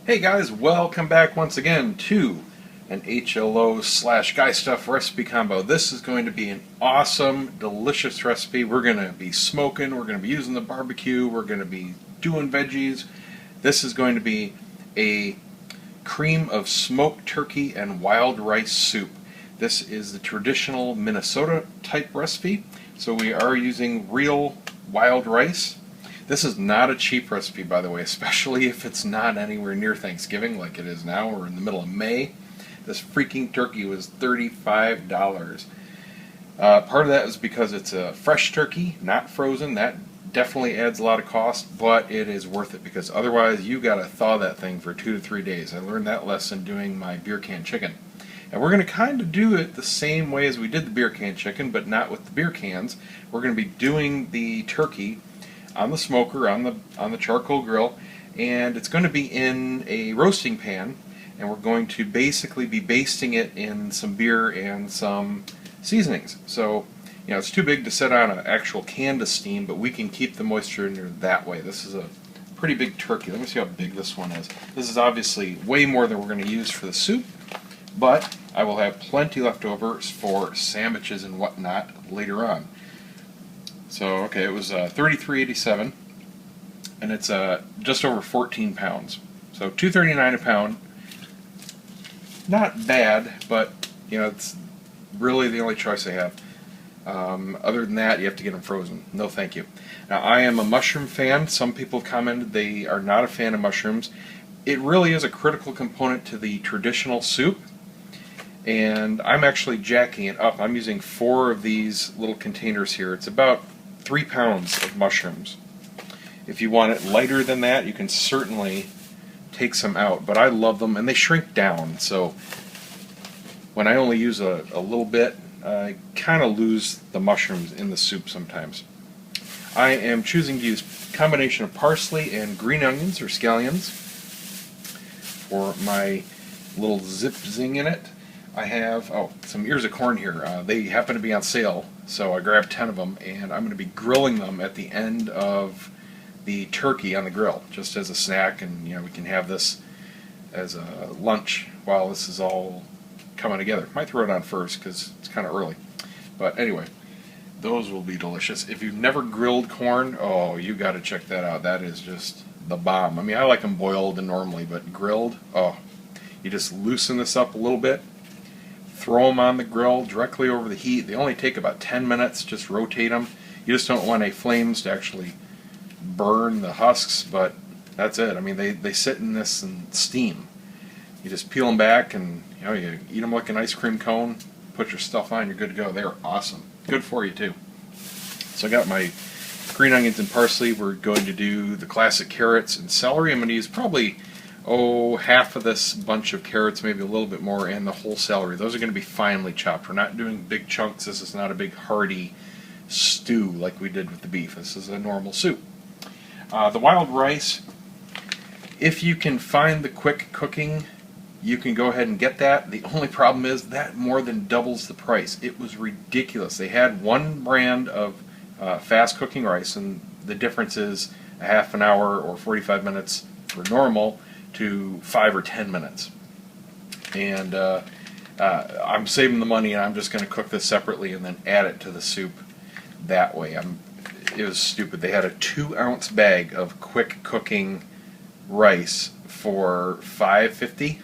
Hey guys, welcome back once again to an HLO slash guy stuff recipe combo. This is going to be an awesome, delicious recipe. We're going to be smoking, we're going to be using the barbecue, we're going to be doing veggies. This is going to be a cream of smoked turkey and wild rice soup. This is the traditional Minnesota type recipe, so we are using real wild rice. This is not a cheap recipe, by the way, especially if it's not anywhere near Thanksgiving like it is now. We're in the middle of May. This freaking turkey was $35. Part of that is because it's a fresh turkey, not frozen. That definitely adds a lot of cost, but it is worth it because otherwise you got to thaw that thing for 2 to 3 days. I learned that lesson doing my beer can chicken. And we're going to kind of do it the same way as we did the beer can chicken, but not with the beer cans. We're going to be doing the turkey on the smoker, on the charcoal grill, and it's going to be in a roasting pan, and we're going to basically be basting it in some beer and some seasonings. So, it's too big to set on an actual can to steam, but we can keep the moisture in there that way. This is a pretty big turkey. Let me see how big this one is. This is obviously way more than we're going to use for the soup, but I will have plenty left over for sandwiches and whatnot later on. So, okay, it was $33.87, and it's just over 14 pounds. So $2.39 a pound. Not bad, but it's really the only choice I have. Other than that, you have to get them frozen. No, thank you. Now, I am a mushroom fan. Some people have commented they are not a fan of mushrooms. It really is a critical component to the traditional soup, and I'm actually jacking it up. I'm using 4 of these little containers here. It's about 3 pounds of mushrooms. If you want it lighter than that, you can certainly take some out, but I love them and they shrink down, so when I only use a little bit, I kind of lose the mushrooms in the soup sometimes. I am choosing to use a combination of parsley and green onions or scallions for my little zip zing in it. I have some ears of corn here. They happen to be on sale, so I grabbed 10 of them, and I'm going to be grilling them at the end of the turkey on the grill, just as a snack, and we can have this as a lunch while this is all coming together. Might throw it on first because it's kind of early, but anyway, those will be delicious. If you've never grilled corn, oh, you got to check that out. That is just the bomb. I mean, I like them boiled and normally, but grilled, oh, you just loosen this up a little bit. Throw them on the grill directly over the heat. They only take about 10 minutes. Just rotate them. You just don't want any flames to actually burn the husks, but that's it. I mean, they sit in this and steam. You just peel them back and you eat them like an ice cream cone. Put your stuff on, you're good to go. They're awesome. Good for you too. So I got my green onions and parsley. We're going to do the classic carrots and celery. I'm going to use probably half of this bunch of carrots, maybe a little bit more, and the whole celery. Those are going to be finely chopped. We're not doing big chunks. This is not a big hearty stew like we did with the beef. This is a normal soup. The wild rice, if you can find the quick cooking, you can go ahead and get that. The only problem is that more than doubles the price. It was ridiculous. They had one brand of fast cooking rice, and the difference is a half an hour or 45 minutes for normal to 5 or 10 minutes. And I'm saving the money, and I'm just going to cook this separately and then add it to the soup that way. It was stupid. They had a 2-ounce bag of quick cooking rice for $5.50.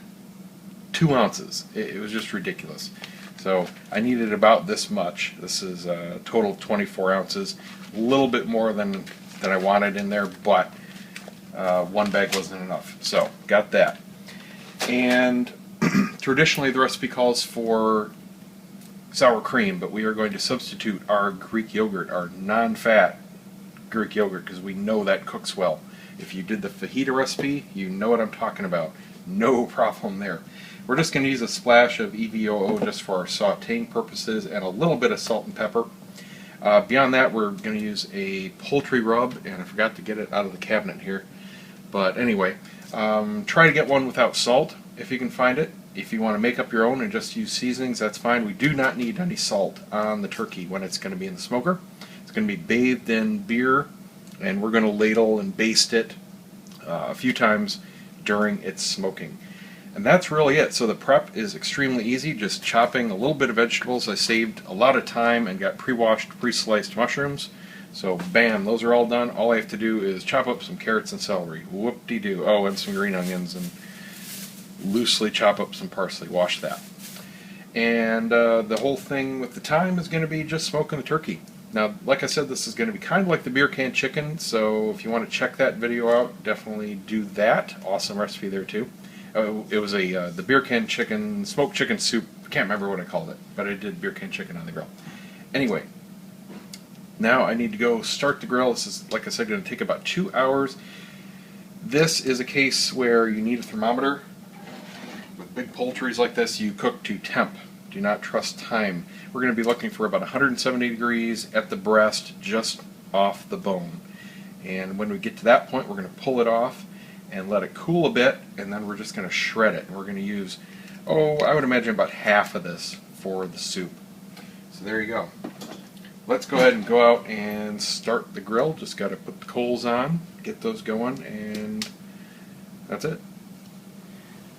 2 ounces. It was just ridiculous. So I needed about this much. This is a total of 24 ounces. A little bit more than I wanted in there, but one bag wasn't enough. So got that. And traditionally the recipe calls for sour cream, but we are going to substitute our Greek yogurt, our non-fat Greek yogurt, because we know that cooks well. If you did the fajita recipe, you know what I'm talking about. No problem there. We're just going to use a splash of EVOO just for our sautéing purposes and a little bit of salt and pepper. Beyond that, we're going to use a poultry rub, and I forgot to get it out of the cabinet here. But anyway, try to get one without salt if you can find it. If you want to make up your own and just use seasonings, that's fine. We do not need any salt on the turkey when it's going to be in the smoker. It's going to be bathed in beer, and we're going to ladle and baste it a few times during its smoking. And that's really it. So the prep is extremely easy, just chopping a little bit of vegetables. I saved a lot of time and got pre-washed, pre-sliced mushrooms. So bam, those are all done. All I have to do is chop up some carrots and celery. Whoop-de-doo. Oh, and some green onions, and loosely chop up some parsley. Wash that. And the whole thing with the time is going to be just smoking the turkey. Now, like I said, this is going to be kind of like the beer can chicken, so if you want to check that video out, definitely do that. Awesome recipe there too. It was the beer can chicken, smoked chicken soup. I can't remember what I called it, but I did beer can chicken on the grill. Anyway, now I need to go start the grill. This is, like I said, going to take about 2 hours. This is a case where you need a thermometer. With big poultries like this, you cook to temp. Do not trust time. We're going to be looking for about 170 degrees at the breast, just off the bone. And when we get to that point, we're going to pull it off and let it cool a bit, and then we're just going to shred it. And we're going to use, I would imagine about half of this for the soup. So there you go. Let's go ahead and go out and start the grill. Just got to put the coals on, get those going, and that's it.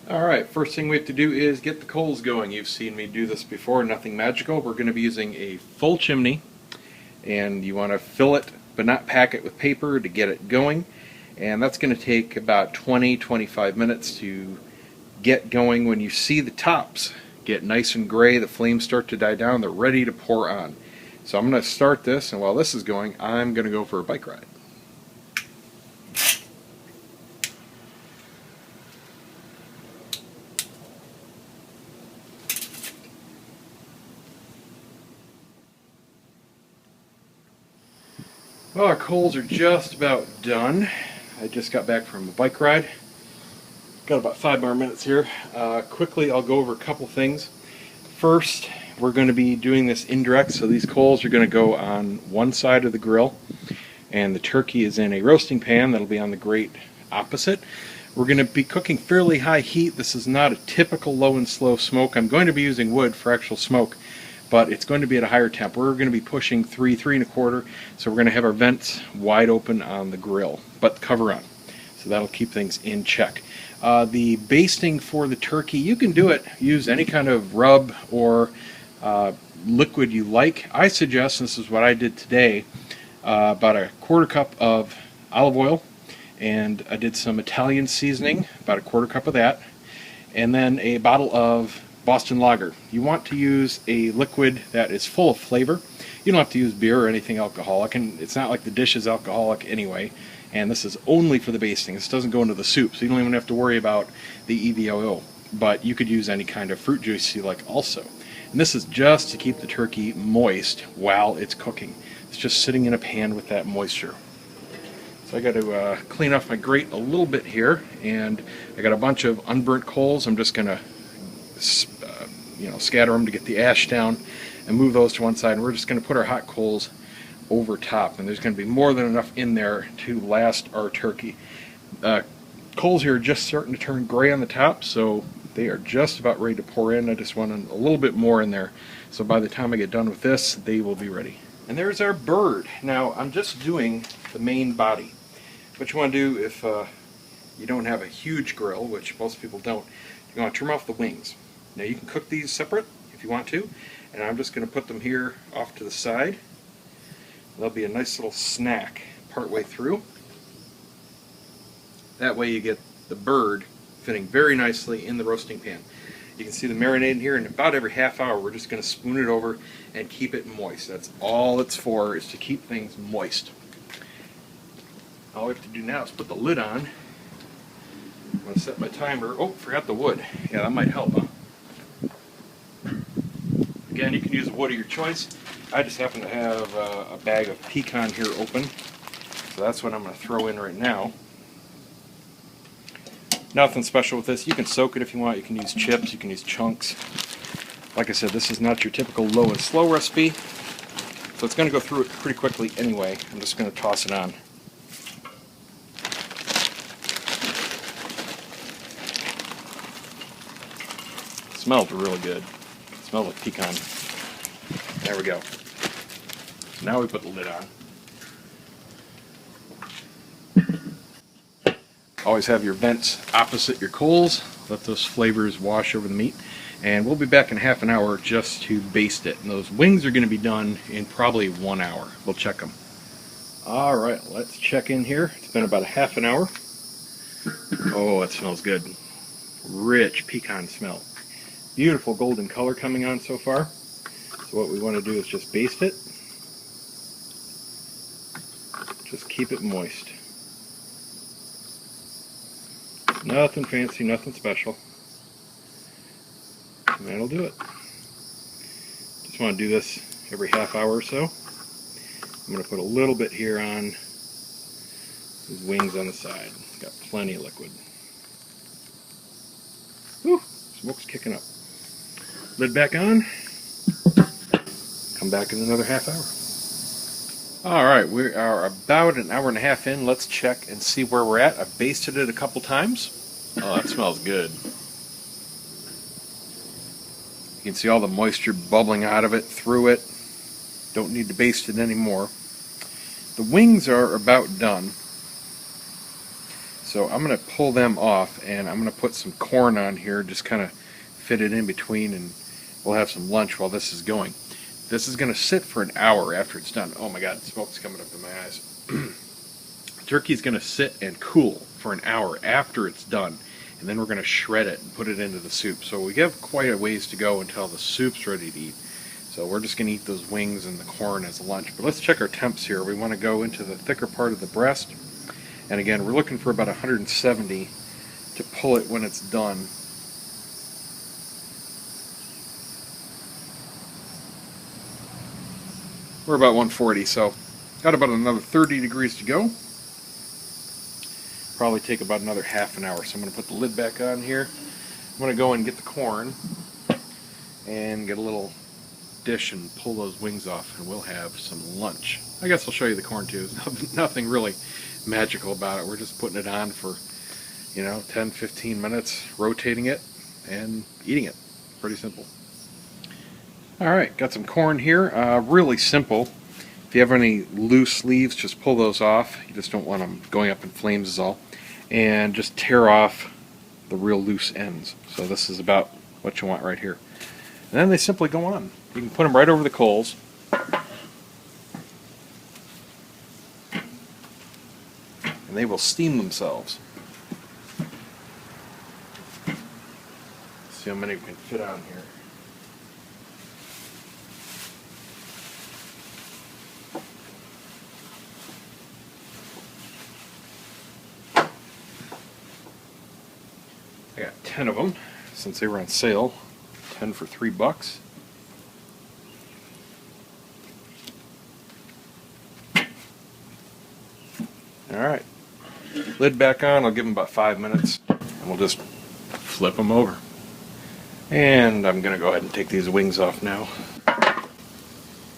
Alright, first thing we have to do is get the coals going. You've seen me do this before, nothing magical. We're going to be using a full chimney, and you want to fill it but not pack it with paper to get it going. And that's going to take about 20-25 minutes to get going. When you see the tops get nice and gray, the flames start to die down, they're ready to pour on. So I'm going to start this, and while this is going, I'm going to go for a bike ride. Well, our coals are just about done. I just got back from a bike ride. Got about 5 more minutes here. Quickly, I'll go over a couple things. First, we're going to be doing this indirect, so these coals are going to go on one side of the grill, and the turkey is in a roasting pan that'll be on the grate opposite. We're going to be cooking fairly high heat. This is not a typical low and slow smoke. I'm going to be using wood for actual smoke, but it's going to be at a higher temp. We're going to be pushing 3, 3 1/4, so we're going to have our vents wide open on the grill, but cover on. So that'll keep things in check. The basting for the turkey, you can do it, use any kind of rub or liquid you like. I suggest, this is what I did today, about a 1/4 cup of olive oil, and I did some Italian seasoning, about a 1/4 cup of that, and then a bottle of Boston Lager. You want to use a liquid that is full of flavor. You don't have to use beer or anything alcoholic, and it's not like the dish is alcoholic anyway, and this is only for the basting. This doesn't go into the soup, so you don't even have to worry about the EVOO, but you could use any kind of fruit juice you like also. And this is just to keep the turkey moist while it's cooking. It's just sitting in a pan with that moisture. So I got to clean off my grate a little bit here, and I got a bunch of unburnt coals. I'm just going to scatter them to get the ash down and move those to one side, and we're just going to put our hot coals over top, and there's going to be more than enough in there to last our turkey. Coals here are just starting to turn gray on the top, so they are just about ready to pour in. I just want a little bit more in there, so by the time I get done with this, they will be ready. And there's our bird. Now I'm just doing the main body. What you want to do if you don't have a huge grill, which most people don't, you want to trim off the wings. Now you can cook these separate if you want to, and I'm just going to put them here off to the side. They'll be a nice little snack partway through. That way you get the bird fitting very nicely in the roasting pan. You can see the marinade in here, and about every half hour we're just going to spoon it over and keep it moist. That's all it's for, is to keep things moist. All we have to do now is put the lid on. I'm going to set my timer. Oh, forgot the wood. Yeah, that might help, huh? Again, you can use wood of your choice. I just happen to have a bag of pecan here open, so that's what I'm going to throw in right now. Nothing special with this. You can soak it if you want. You can use chips. You can use chunks. Like I said, this is not your typical low and slow recipe, so it's going to go through it pretty quickly anyway. I'm just going to toss it on. It smells really good. It smells like pecan. There we go. So now we put the lid on. Always have your vents opposite your coals. Let those flavors wash over the meat. And we'll be back in half an hour just to baste it. And those wings are going to be done in probably 1 hour. We'll check them. Alright, let's check in here. It's been about a half an hour. Oh, it smells good. Rich pecan smell. Beautiful golden color coming on so far. So what we want to do is just baste it. Just keep it moist. Nothing fancy, nothing special. And that'll do it. Just want to do this every half hour or so. I'm going to put a little bit here on these wings on the side. Got plenty of liquid. Whew, smoke's kicking up. Lid back on. Come back in another half hour. Alright, we are about an hour and a half in. Let's check and see where we're at. I've basted it a couple times. Oh, that smells good. You can see all the moisture bubbling out of it, through it. Don't need to baste it anymore. The wings are about done. So I'm going to pull them off, and I'm going to put some corn on here, just kind of fit it in between, and we'll have some lunch while this is going. This is going to sit for an hour after it's done. Oh my god, smoke's coming up in my eyes. Turkey's going to sit and cool for an hour after it's done, and then we're going to shred it and put it into the soup. So we have quite a ways to go until the soup's ready to eat. So we're just going to eat those wings and the corn as lunch. But let's check our temps here. We want to go into the thicker part of the breast. And again, we're looking for about 170 to pull it when it's done. We're about 140, so got about another 30 degrees to go. Probably take about another half an hour. So I'm going to put the lid back on here. I'm going to go and get the corn and get a little dish and pull those wings off, and we'll have some lunch. I guess I'll show you the corn too. There's nothing really magical about it. We're just putting it on for, 10-15 minutes, rotating it and eating it. Pretty simple. Alright, got some corn here. Really simple. If you have any loose leaves, just pull those off. You just don't want them going up in flames is all. And just tear off the real loose ends. So this is about what you want right here. And then they simply go on. You can put them right over the coals. And they will steam themselves. See how many we can fit on here. I got 10 of them since they were on sale. 10 for $3. Alright, lid back on. I'll give them about 5 minutes and we'll just flip them over. And I'm going to go ahead and take these wings off now.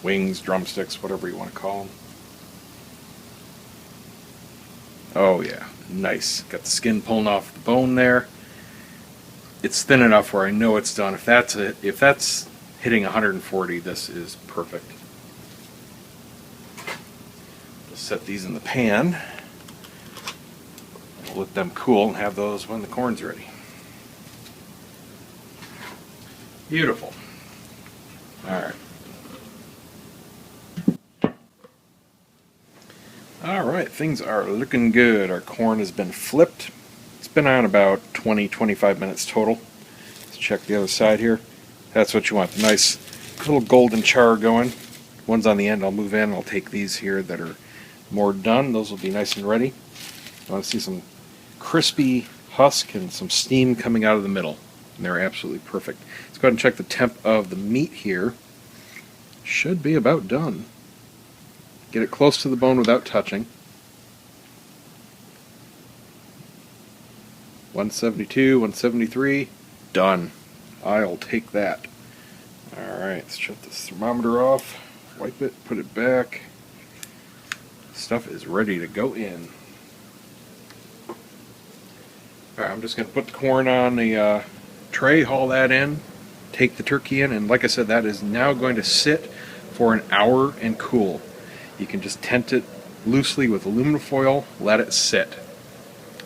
Wings, drumsticks, whatever you want to call them. Oh yeah, nice. Got the skin pulling off the bone there. It's thin enough where I know it's done. If that's hitting 140, this is perfect. Just set these in the pan. We'll let them cool and have those when the corn's ready. Beautiful. Alright. Alright, things are looking good. Our corn has been flipped. It's been on about 20-25 minutes total. Let's check the other side here. That's what you want. The nice little golden char going. One's on the end. I'll move in. I'll take these here that are more done. Those will be nice and ready. I want to see some crispy husk and some steam coming out of the middle. And they're absolutely perfect. Let's go ahead and check the temp of the meat here. Should be about done. Get it close to the bone without touching. 172, 173, done. I'll take that. Alright, let's shut this thermometer off, wipe it, put it back. Stuff is ready to go in. Alright, I'm just going to put the corn on the tray, haul that in, take the turkey in, and like I said, that is now going to sit for an hour and cool. You can just tent it loosely with aluminum foil, let it sit.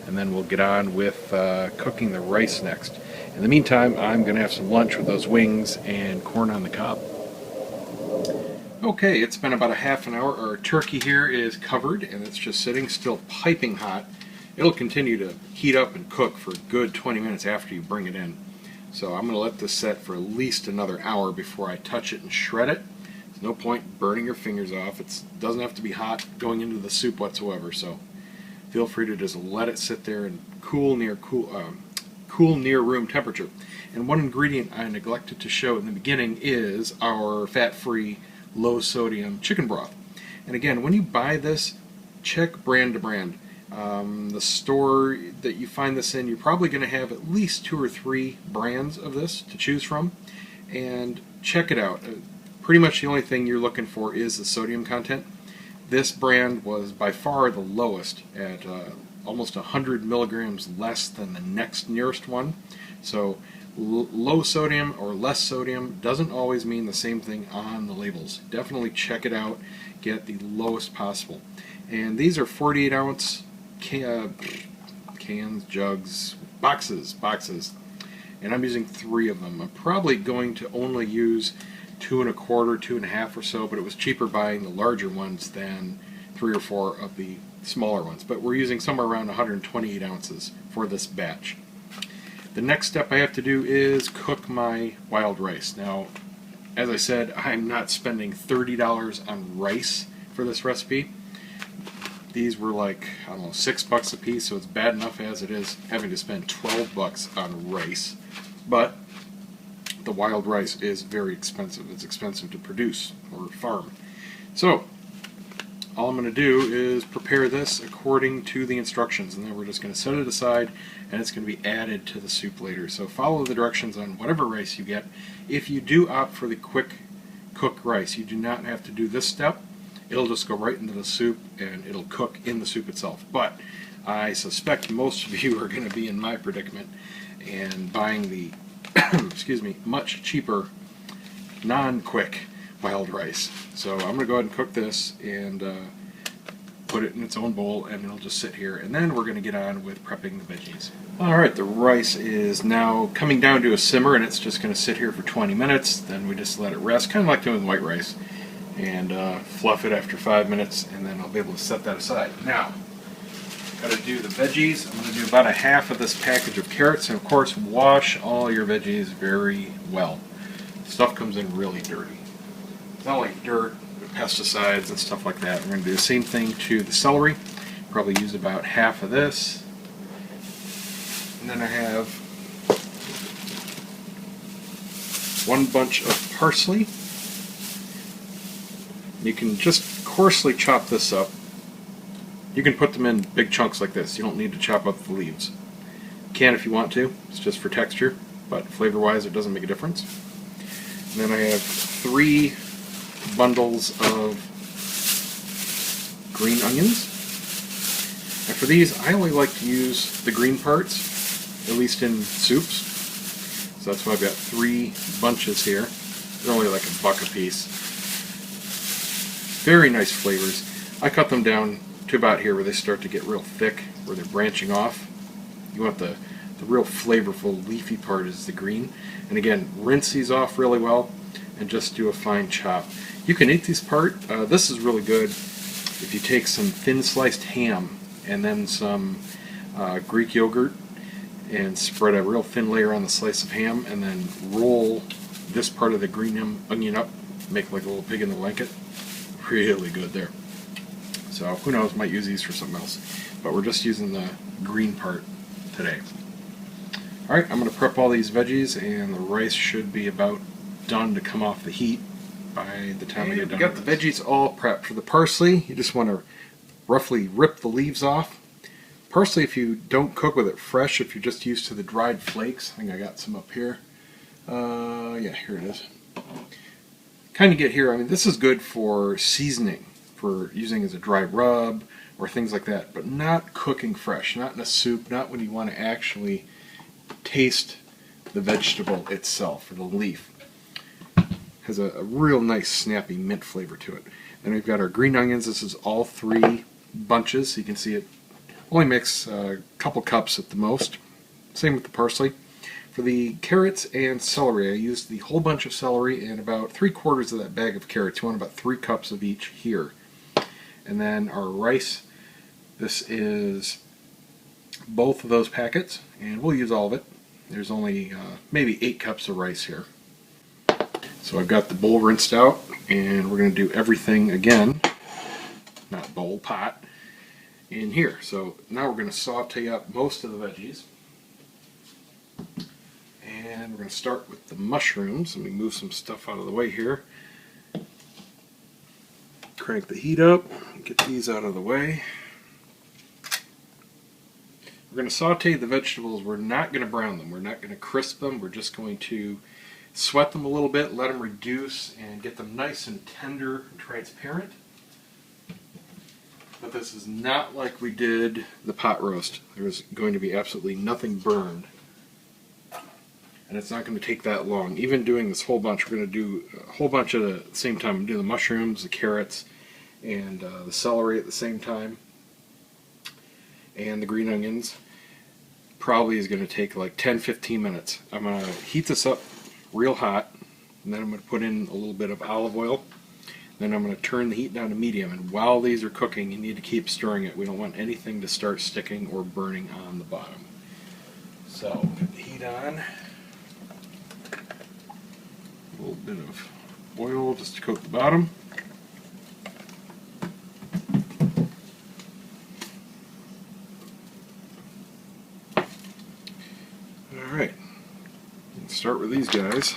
and then we'll get on with cooking the rice next. In the meantime, I'm going to have some lunch with those wings and corn on the cob. Okay, it's been about a half an hour. Our turkey here is covered and it's just sitting, still piping hot. It'll continue to heat up and cook for a good 20 minutes after you bring it in. So I'm going to let this set for at least another hour before I touch it and shred it. There's no point burning your fingers off. It doesn't have to be hot going into the soup whatsoever. So feel free to just let it sit there and cool near room temperature. And one ingredient I neglected to show in the beginning is our fat-free, low-sodium chicken broth. And again, when you buy this, check brand to brand. The store that you find this in, you're probably going to have at least 2 or 3 brands of this to choose from, and check it out. Pretty much the only thing you're looking for is the sodium content. This brand was by far the lowest at almost 100 milligrams less than the next nearest one. So low sodium or less sodium doesn't always mean the same thing on the labels. Definitely check it out, get the lowest possible. And these are 48 ounce cans, jugs, boxes, and I'm using 3 of them. I'm probably going to only use 2 1/4, 2 1/2 or so, but it was cheaper buying the larger ones than 3 or 4 of the smaller ones. But we're using somewhere around 128 ounces for this batch. The next step I have to do is cook my wild rice. Now, as I said, I'm not spending $30 on rice for this recipe. These were like, I don't know, $6 a piece, so it's bad enough as it is having to spend $12 on rice. But the wild rice is very expensive. It's expensive to produce or farm. So all I'm going to do is prepare this according to the instructions, and then we're just going to set it aside, and it's going to be added to the soup later. So follow the directions on whatever rice you get. If you do opt for the quick cook rice, you do not have to do this step. It'll just go right into the soup and it'll cook in the soup itself. But I suspect most of you are going to be in my predicament and buying the excuse me, much cheaper non-quick wild rice. So I'm going to go ahead and cook this and put it in its own bowl, and it'll just sit here, and then we're going to get on with prepping the veggies. Alright, the rice is now coming down to a simmer, and it's just going to sit here for 20 minutes. Then we just let it rest, kind of like doing white rice, and fluff it after 5 minutes, and then I'll be able to set that aside. Now, got to do the veggies. I'm going to do about a half of this package of carrots, and of course wash all your veggies very well. Stuff comes in really dirty. It's not like dirt, but pesticides and stuff like that. We're going to do the same thing to the celery. Probably use about half of this. And then I have 1 bunch of parsley. You can just coarsely chop this up. You can put them in big chunks like this. You don't need to chop up the leaves. You can if you want to. It's just for texture, but flavor-wise it doesn't make a difference. And then I have 3 bundles of green onions. And for these, I only like to use the green parts, at least in soups. So that's why I've got 3 bunches here. They're only like $1 a piece. Very nice flavors. I cut them down to about here where they start to get real thick, where they're branching off. You want the real flavorful leafy part is the green. And again, rinse these off really well and just do a fine chop. You can eat this part. This is really good if you take some thin sliced ham and then some Greek yogurt and spread a real thin layer on the slice of ham, and then roll this part of the green onion up, make like a little pig in the blanket. Really good there. So who knows, might use these for something else. But we're just using the green part today. Alright, I'm going to prep all these veggies, and the rice should be about done to come off the heat by the time I get done. Got the veggies all prepped. For the parsley, you just want to roughly rip the leaves off. Parsley, if you don't cook with it fresh, if you're just used to the dried flakes, I think I got some up here. Yeah, here it is. Kind of get here, I mean, this is good for seasoning, for using as a dry rub or things like that, but not cooking fresh, not in a soup, not when you want to actually taste the vegetable itself, or the leaf. Has a real nice snappy mint flavor to it. And we've got our green onions. This is all 3 bunches, so you can see it Only mix a couple cups at the most. Same with the parsley. For the carrots and celery, I used the whole bunch of celery and about 3/4 of that bag of carrots. You want about 3 cups of each here. And then our rice, this is both of those packets, and we'll use all of it. There's only maybe 8 cups of rice here. So I've got the bowl rinsed out, and we're going to do everything again, not bowl, pot, in here. So now we're going to saute up most of the veggies. And we're going to start with the mushrooms. Let me move some stuff out of the way here. Crank the heat up, get these out of the way. We're going to saute the vegetables. We're not going to brown them. We're not going to crisp them. We're just going to sweat them a little bit, let them reduce, and get them nice and tender and transparent. But this is not like we did the pot roast. There's going to be absolutely nothing burned. And it's not going to take that long. Even doing this whole bunch, we're going to do a whole bunch at the same time. Do the mushrooms, the carrots, and the celery at the same time. And the green onions. Probably is going to take like 10-15 minutes. I'm going to heat this up real hot, and then I'm going to put in a little bit of olive oil. Then I'm going to turn the heat down to medium, and while these are cooking, you need to keep stirring it. We don't want anything to start sticking or burning on the bottom. So, put the heat on. A little bit of oil just to coat the bottom. Alright, let's start with these guys.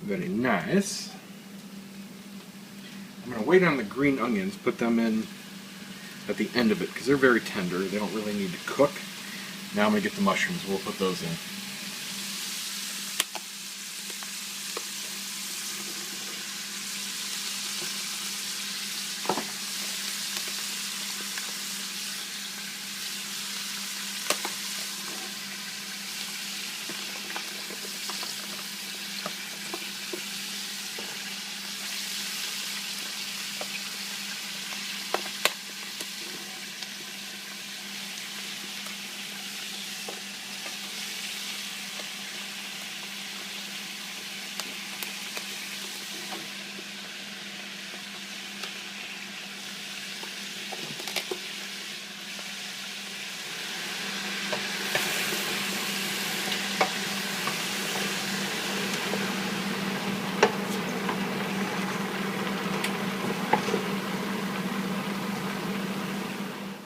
Very nice. I'm going to wait on the green onions, put them in at the end of it because they're very tender. They don't really need to cook. Now I'm going to get the mushrooms. We'll put those in.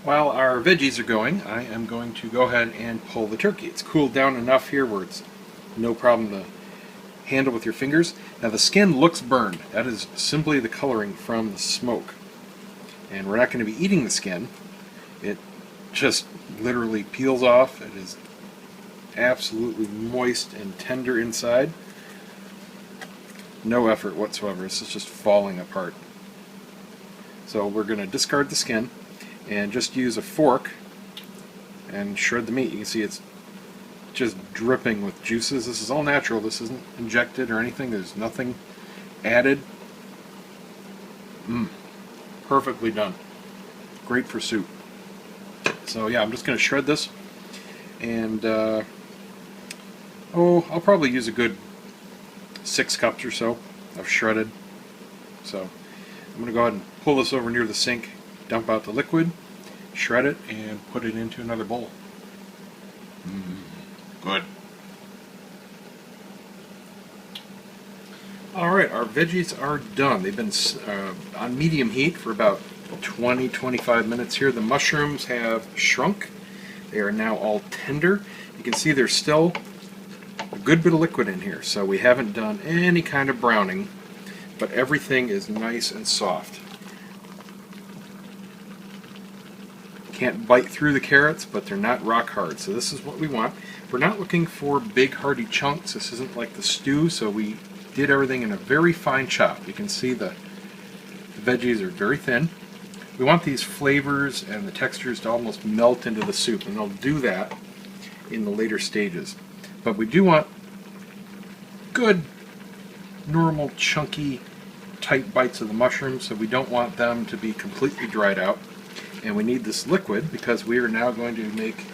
While our veggies are going, I am going to go ahead and pull the turkey. It's cooled down enough here where it's no problem to handle with your fingers. Now the skin looks burned. That is simply the coloring from the smoke. And we're not going to be eating the skin. It just literally peels off. It is absolutely moist and tender inside. No effort whatsoever. This is just falling apart. So we're going to discard the skin and just use a fork and shred the meat. You can see it's just dripping with juices. This is all natural. This isn't injected or anything. There's nothing added. Perfectly done. Great for soup. So yeah, I'm just going to shred this, and I'll probably use a good 6 cups or so of shredded. So I'm going to go ahead and pull this over near the sink, dump out the liquid, shred it, and put it into another bowl. Good. Alright, our veggies are done. They've been on medium heat for about 20-25 minutes here. The mushrooms have shrunk. They are now all tender. You can see there's still a good bit of liquid in here, so we haven't done any kind of browning, but everything is nice and soft. Can't bite through the carrots, but they're not rock hard, so this is what we want. We're not looking for big hearty chunks. This isn't like the stew, so we did everything in a very fine chop. You can see the veggies are very thin. We want these flavors and the textures to almost melt into the soup, and they'll do that in the later stages. But we do want good, normal, chunky, tight bites of the mushrooms, so we don't want them to be completely dried out. And we need this liquid because we are now going to make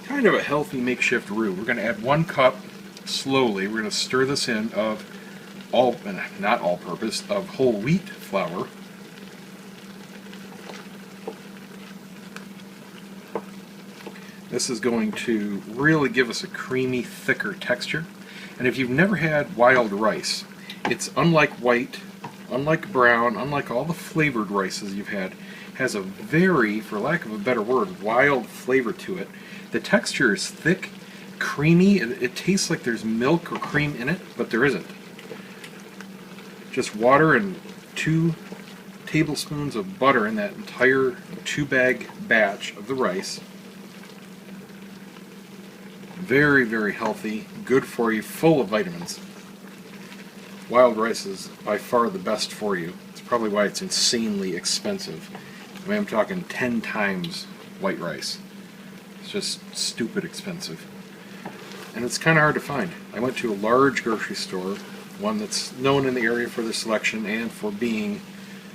kind of a healthy makeshift roux. We're going to add 1 cup slowly. We're going to stir this in of not all purpose, of whole wheat flour. This is going to really give us a creamy, thicker texture. And if you've never had wild rice, it's unlike white, unlike brown, unlike all the flavored rices you've had, has a very, for lack of a better word, wild flavor to it. The texture is thick, creamy. It tastes like there's milk or cream in it, but there isn't. Just water and 2 tablespoons of butter in that entire 2-bag batch of the rice. Very, very healthy, good for you, full of vitamins. Wild rice is by far the best for you. It's probably why it's insanely expensive. I mean, I'm talking 10 times white rice. It's just stupid expensive. And it's kind of hard to find. I went to a large grocery store, one that's known in the area for their selection and for being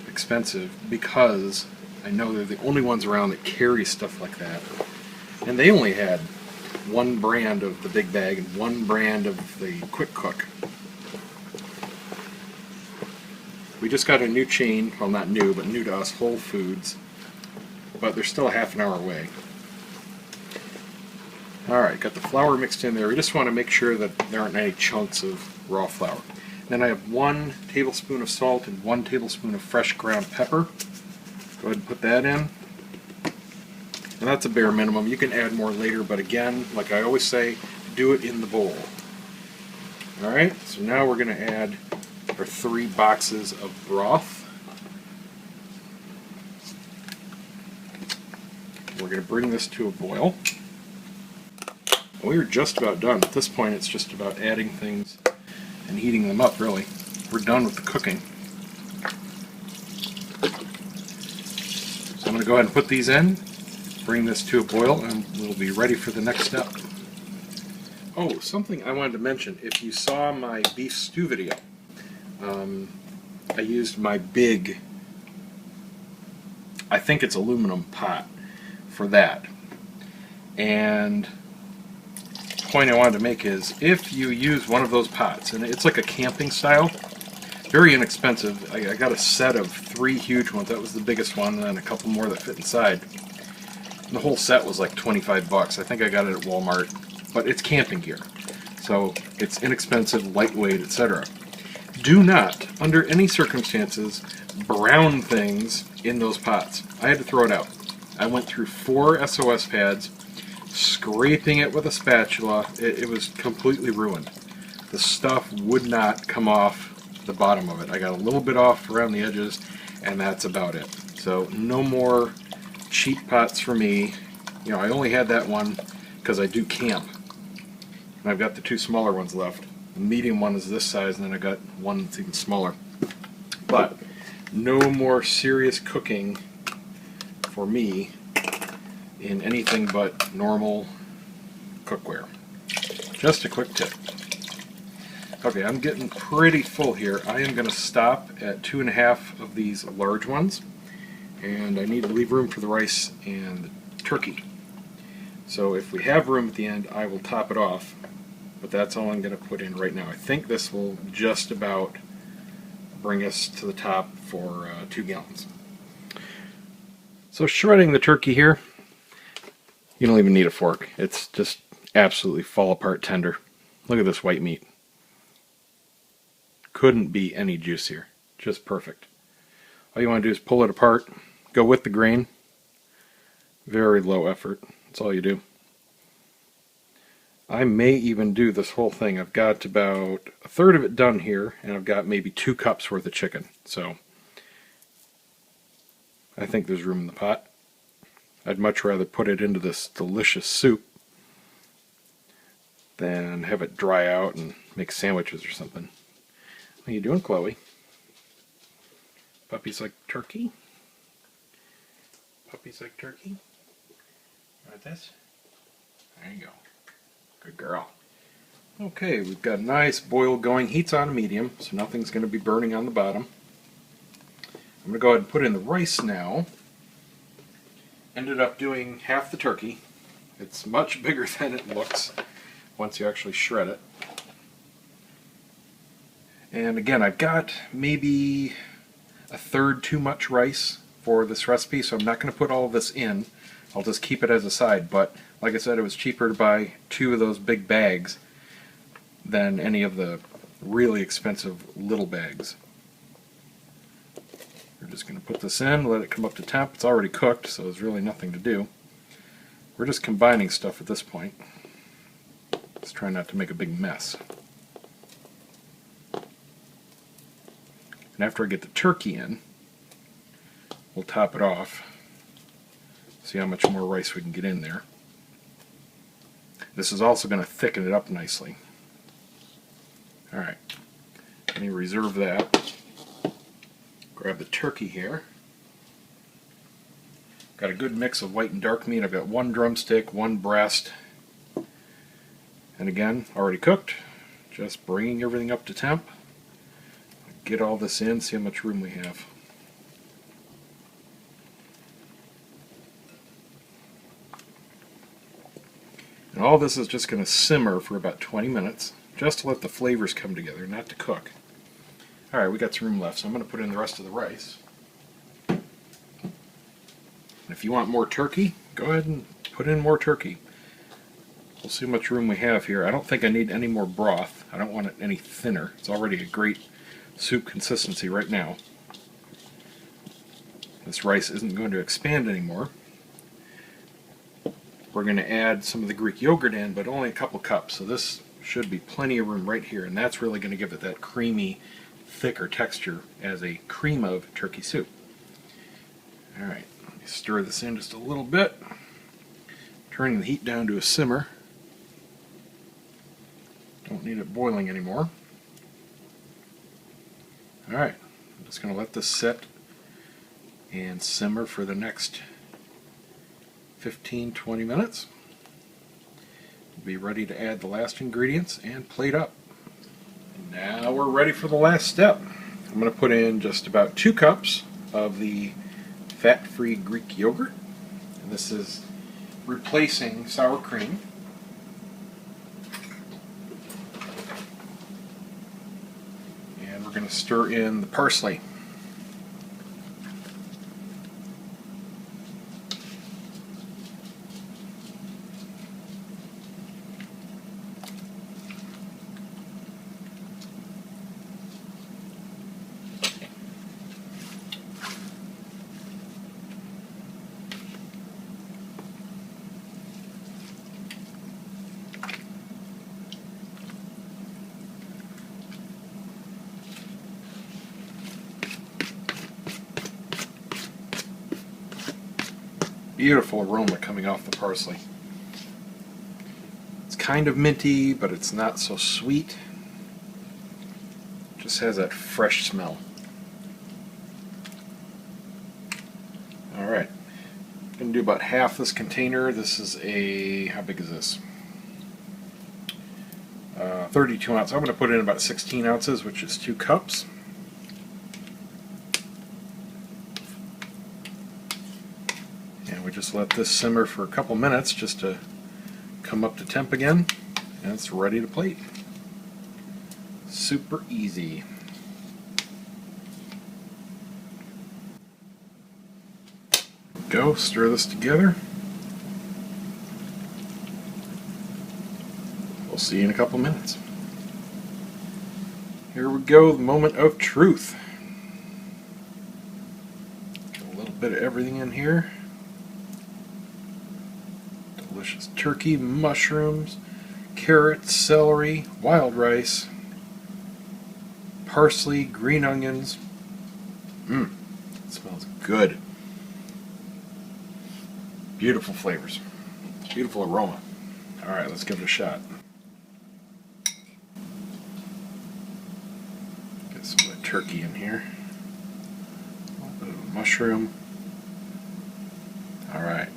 expensive, because I know they're the only ones around that carry stuff like that. And they only had 1 brand of the big bag and 1 brand of the quick cook. We just got a new chain, well, not new, but new to us, Whole Foods, but they're still a half an hour away. Alright, got the flour mixed in there. We just want to make sure that there aren't any chunks of raw flour. Then I have 1 tablespoon of salt and 1 tablespoon of fresh ground pepper. Go ahead and put that in. And that's a bare minimum. You can add more later, but again, like I always say, do it in the bowl. Alright, so now we're going to add our 3 boxes of broth. We're going to bring this to a boil. We are just about done. At this point, it's just about adding things and heating them up, really. We're done with the cooking. So I'm going to go ahead and put these in, bring this to a boil, and we'll be ready for the next step. Oh, something I wanted to mention. If you saw my beef stew video, I used my big, I think it's aluminum pot for that. And the point I wanted to make is, if you use one of those pots, and it's like a camping style, very inexpensive. I got a set of 3 huge ones. That was the biggest one, and then a couple more that fit inside. And the whole set was like 25 bucks. I think I got it at Walmart, but it's camping gear. So it's inexpensive, lightweight, etc. Do not, under any circumstances, brown things in those pots. I had to throw it out. I went through 4 SOS pads, scraping it with a spatula. It was completely ruined. The stuff would not come off the bottom of it. I got a little bit off around the edges, and that's about it. So no more cheap pots for me. You know, I only had that one because I do camp. And I've got the 2 smaller ones left. The medium one is this size, and then I got one that's even smaller. But no more serious cooking for me in anything but normal cookware. Just a quick tip. Okay, I'm getting pretty full here. I am going to stop at 2.5 of these large ones, and I need to leave room for the rice and the turkey. So if we have room at the end, I will top it off, but that's all I'm going to put in right now. I think this will just about bring us to the top for 2 gallons. So shredding the turkey here, you don't even need a fork. It's just absolutely fall apart tender. Look at this white meat. Couldn't be any juicier. Just perfect. All you want to do is pull it apart, go with the grain. Very low effort. That's all you do. I may even do this whole thing. I've got about 1/3 of it done here, and I've got maybe 2 cups worth of chicken. So I think there's room in the pot. I'd much rather put it into this delicious soup than have it dry out and make sandwiches or something. What are you doing, Chloe? Puppies like turkey? Puppies like turkey? Want this? There you go. Good girl. Okay, we've got a nice boil going. Heat's on medium, so nothing's going to be burning on the bottom. I'm going to go ahead and put in the rice now. Ended up doing half the turkey. It's much bigger than it looks once you actually shred it. And again, I've got maybe a third too much rice for this recipe, so I'm not going to put all of this in. I'll just keep it as a side, but like I said, it was cheaper to buy 2 of those big bags than any of the really expensive little bags. We're just going to put this in, let it come up to temp. It's already cooked, so there's really nothing to do. We're just combining stuff at this point. Let's try not to make a big mess. And after I get the turkey in, we'll top it off. See how much more rice we can get in there. This is also going to thicken it up nicely. Alright, let me reserve that. Grab the turkey here. Got a good mix of white and dark meat. I've got 1 drumstick, 1 breast. And again, already cooked. Just bringing everything up to temp. Get all this in, see how much room we have. And all this is just going to simmer for about 20 minutes, just to let the flavors come together, not to cook. Alright, we got some room left, so I'm going to put in the rest of the rice. And if you want more turkey, go ahead and put in more turkey. We'll see how much room we have here. I don't think I need any more broth. I don't want it any thinner. It's already a great soup consistency right now. This rice isn't going to expand anymore. We're going to add some of the Greek yogurt in, but only a couple cups, so this should be plenty of room right here, and that's really going to give it that creamy, thicker texture as a cream of turkey soup. Alright, let me stir this in just a little bit, turning the heat down to a simmer. Don't need it boiling anymore. Alright, I'm just going to let this sit and simmer for the next 15-20 minutes. We'll be ready to add the last ingredients and plate up. Now we're ready for the last step. I'm going to put in just about 2 cups of the fat-free Greek yogurt. And this is replacing sour cream. And we're going to stir in the parsley. Beautiful aroma coming off the parsley. It's kind of minty, but it's not so sweet. Just has that fresh smell. Alright, I'm going to do about half this container. This is a, how big is this? 32 ounce. I'm going to put in about 16 ounces, which is 2 cups. And we just let this simmer for a couple minutes just to come up to temp again, and it's ready to plate. Super easy. Go, stir this together. We'll see you in a couple minutes. Here we go, the moment of truth. Get a little bit of everything in here. Delicious turkey, mushrooms, carrots, celery, wild rice, parsley, green onions. It smells good. Beautiful flavors. Beautiful aroma. Alright, let's give it a shot. Get some of the turkey in here. A little bit of mushroom. Alright.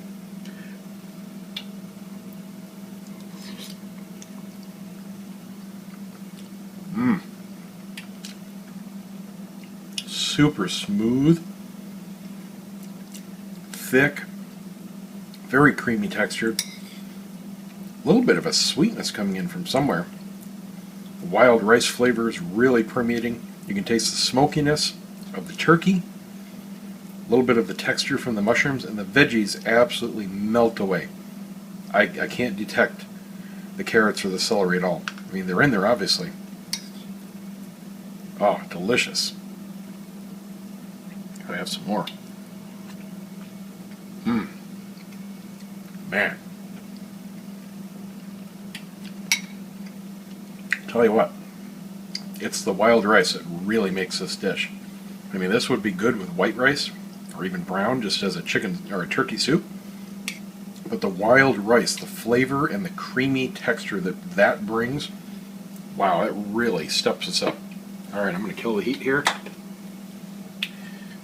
super smooth, thick, very creamy textured. A little bit of a sweetness coming in from somewhere. The wild rice flavor is really permeating. You can taste the smokiness of the turkey, a little bit of the texture from the mushrooms, and the veggies absolutely melt away. I can't detect the carrots or the celery at all. I mean, they're in there obviously. Oh, delicious. Gotta have some more. Man. Tell you what, it's the wild rice that really makes this dish. I mean, this would be good with white rice, or even brown, just as a chicken or a turkey soup. But the wild rice, the flavor and the creamy texture that brings, wow, it really steps us up. All right, I'm going to kill the heat here.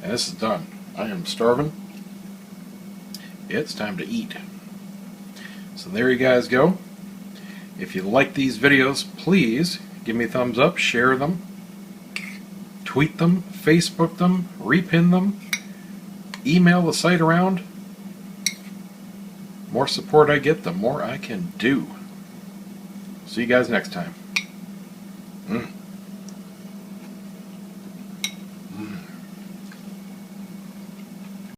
And this is done. I am starving. It's time to eat. So there you guys go. If you like these videos, please give me a thumbs up, share them, tweet them, Facebook them, repin them, email the site around. The more support I get, the more I can do. See you guys next time.